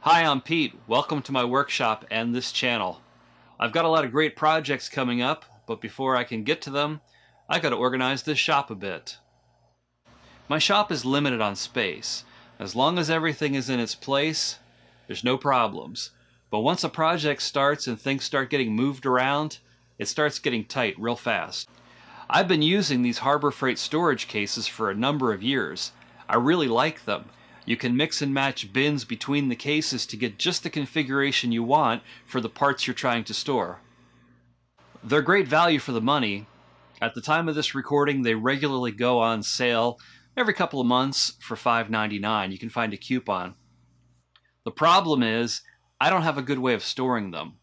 Hi, I'm Pete. Welcome to my workshop and this channel. I've got a lot of great projects coming up, but before I can get to them, I gotta organize this shop a bit. My shop is limited on space. As long as everything is in its place, there's no problems. But once a project starts and things start getting moved around, it starts getting tight real fast. I've been using these Harbor Freight storage cases for a number of years. I really like them. You can mix and match bins between the cases to get just the configuration you want for the parts you're trying to store. They're great value for the money. At the time of this recording, they regularly go on sale every couple of months for $5.99. You can find a coupon. The problem is, I don't have a good way of storing them.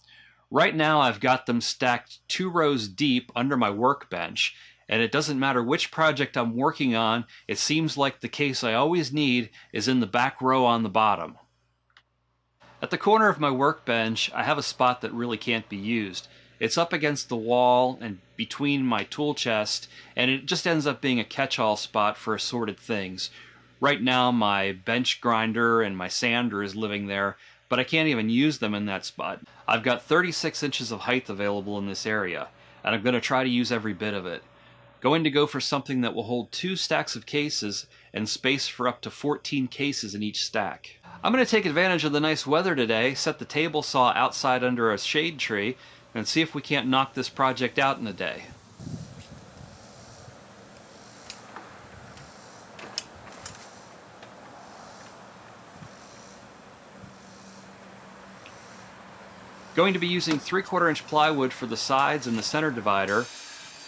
Right now I've got them stacked 2 rows deep under my workbench, and it doesn't matter which project I'm working on, it seems like the case I always need is in the back row on the bottom. At the corner of my workbench, I have a spot that really can't be used. It's up against the wall and between my tool chest, and it just ends up being a catch-all spot for assorted things. Right now my bench grinder and my sander is living there, but I can't even use them in that spot. I've got 36 inches of height available in this area, and I'm going to try to use every bit of it. Going to go for something that will hold 2 stacks of cases and space for up to 14 cases in each stack. I'm going to take advantage of the nice weather today, set the table saw outside under a shade tree, and see if we can't knock this project out in a day. Going to be using 3/4 inch plywood for the sides and the center divider.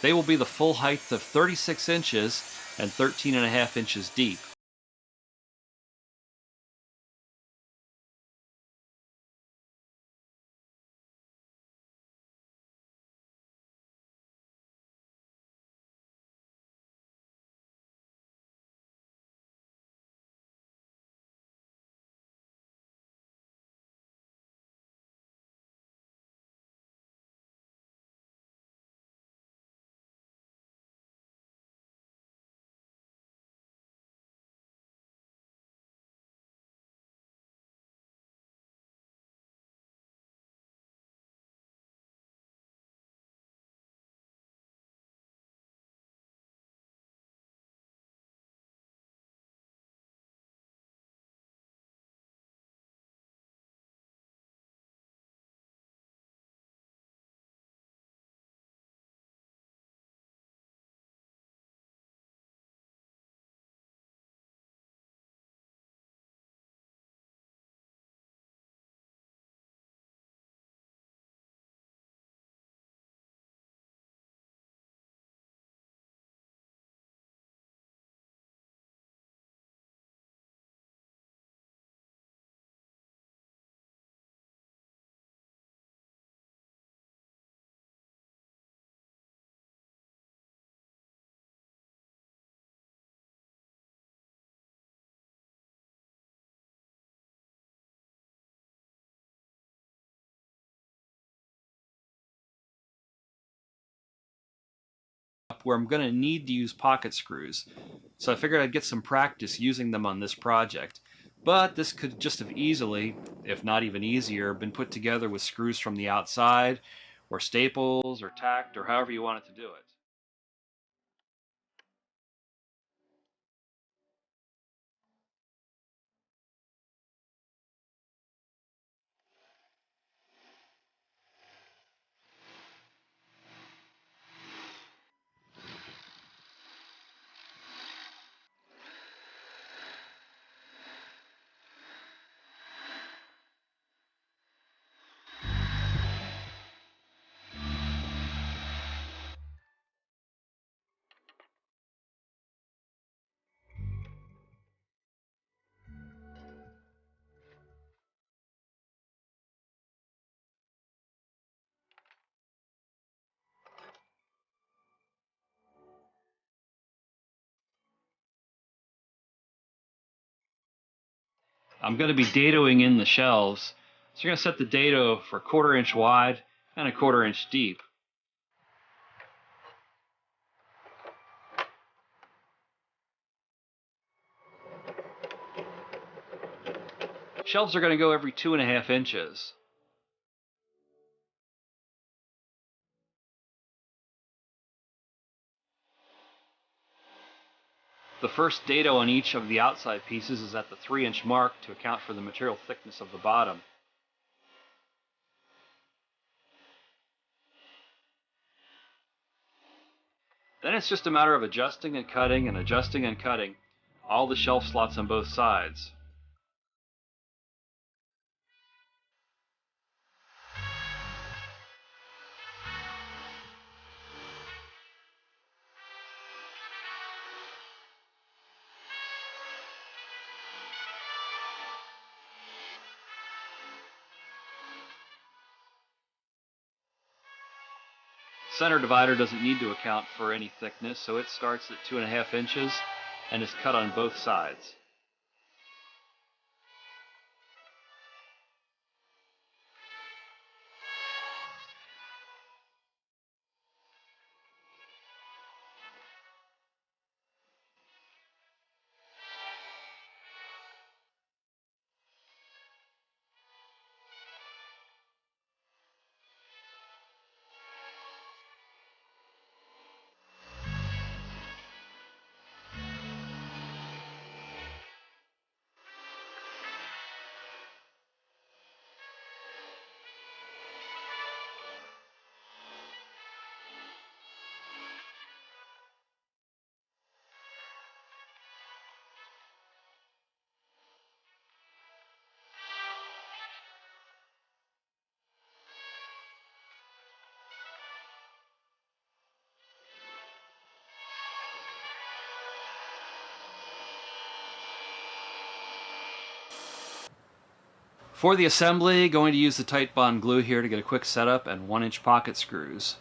They will be the full height of 36 inches and 13.5 inches deep. Where I'm going to need to use pocket screws, so I figured I'd get some practice using them on this project. But this could just have easily, if not even easier, been put together with screws from the outside, or staples, or tacked, or however you want it to do it. I'm going to be dadoing in the shelves, so you're going to set the dado for 1/4 inch wide and 1/4 inch deep. Shelves are going to go every 2.5 inches. The first dado on each of the outside pieces is at the 3-inch mark to account for the material thickness of the bottom. Then it's just a matter of adjusting and cutting and adjusting and cutting all the shelf slots on both sides. Center divider doesn't need to account for any thickness, so it starts at 2.5 inches and is cut on both sides. For the assembly, going to use the Titebond glue here to get a quick setup and 1-inch pocket screws.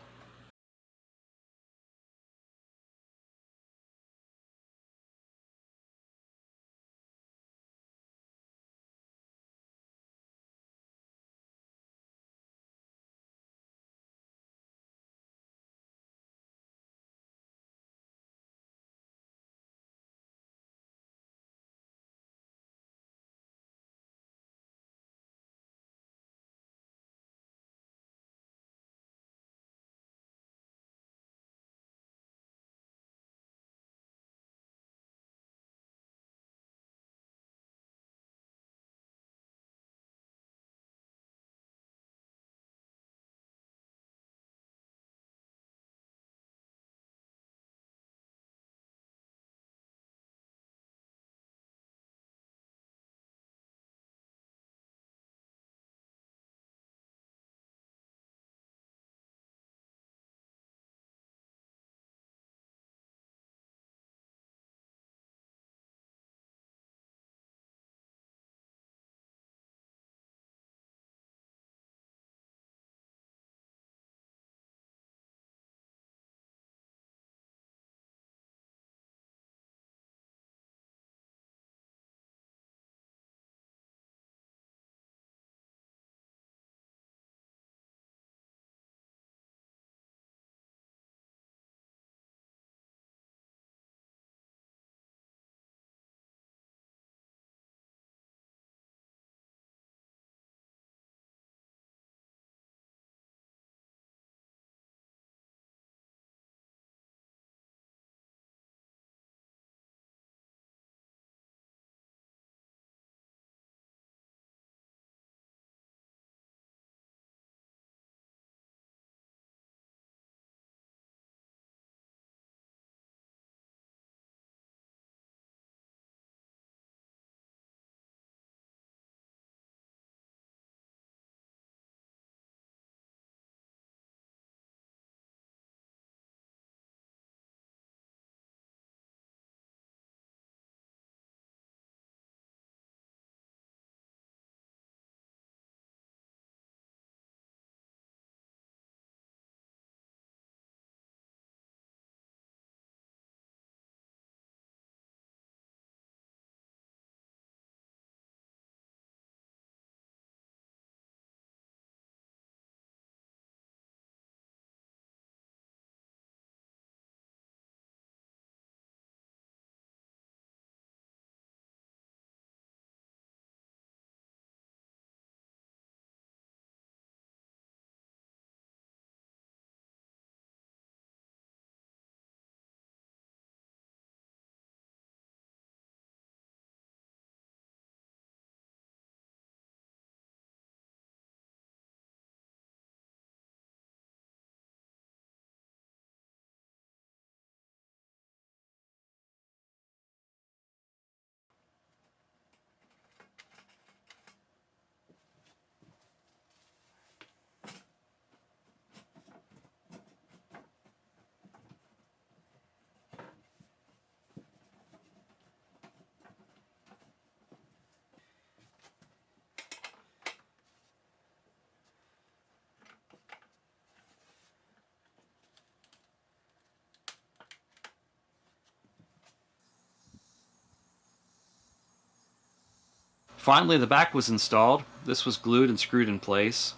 Finally, the back was installed. This was glued and screwed in place.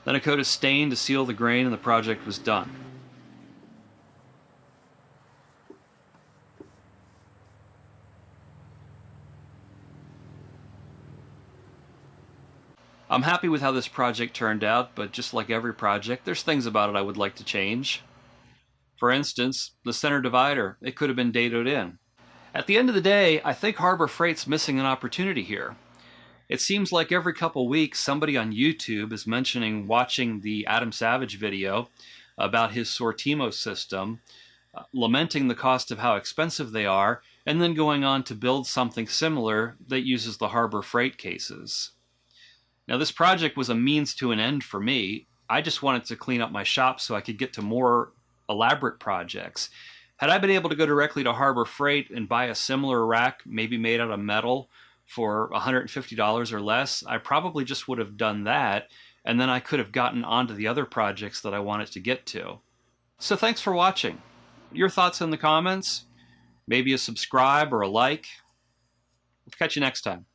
Then a coat of stain to seal the grain, and the project was done. I'm happy with how this project turned out, but just like every project, there's things about it I would like to change. For instance, the center divider, it could have been dadoed in. At the end of the day, I think Harbor Freight's missing an opportunity here. It seems like every couple weeks somebody on YouTube is mentioning watching the Adam Savage video about his Sortimo system, lamenting the cost of how expensive they are, and then going on to build something similar that uses the Harbor Freight cases. Now, this project was a means to an end for me. I just wanted to clean up my shop so I could get to more elaborate projects. Had I been able to go directly to Harbor Freight and buy a similar rack, maybe made out of metal, for $150 or less, I probably just would have done that, and then I could have gotten onto the other projects that I wanted to get to. So thanks for watching. Your thoughts in the comments, maybe a subscribe or a like. We'll catch you next time.